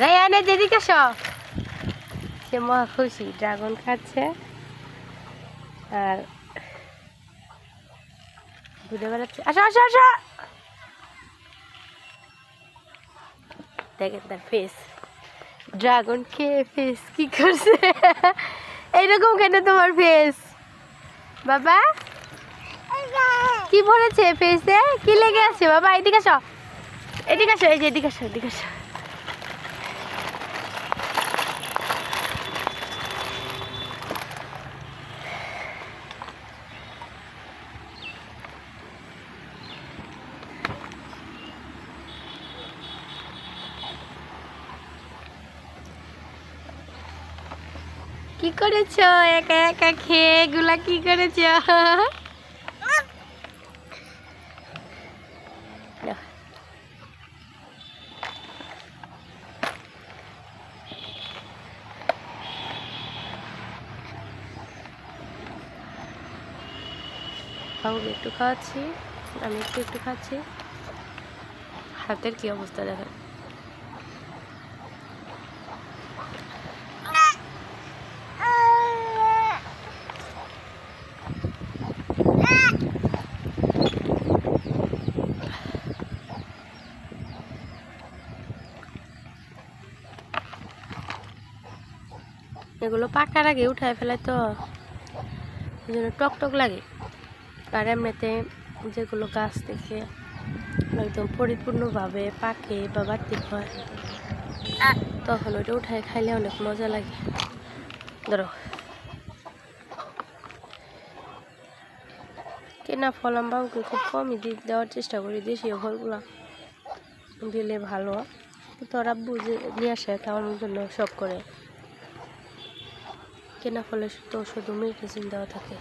রায়ানে যেদিকে আসো। সে মহা খুশি ড্রাগন খাচ্ছে আর ঘুরে বেড়াচ্ছে। আসো আসো আসো, দেখেন তার ফেস, ড্রাগন খেয়ে ফেস কি করছে। এইরকম কেন তোমার ফেস বাবা? কি পড়েছে ফেসে? কি লেগে আছে বাবা? এদিকে আসো, এদিকে আসো, এই যে এদিকে আসো, এদিকে আসো। কি করেছো একা একা খেয়ে? এগুলা কি করেছো? বাবুকে একটু খাওয়াচ্ছি, আমি একটু একটু খাচ্ছি। হাতের কি অবস্থা দেখেন। এগুলো পাকার আগে উঠায় ফেলায় তো এই জন্য টকটক লাগে। আর এমনিতে যেগুলো গাছ থেকে একদম পরিপূর্ণভাবে পাকে বা বাড়তি হয় তখন ওইটা উঠায় খাইলে অনেক মজা লাগে। ধরো কেনা ফল আমি বাবুকে খুব কমই দেওয়ার চেষ্টা করি, দেশীয় ফলগুলো দিলে ভালো। তো আব্বু যে নিয়ে আসে খাওয়ানোর জন্য শখ করে, কেনা ফলে তো শুধু মেডিসিন দেওয়া থাকে।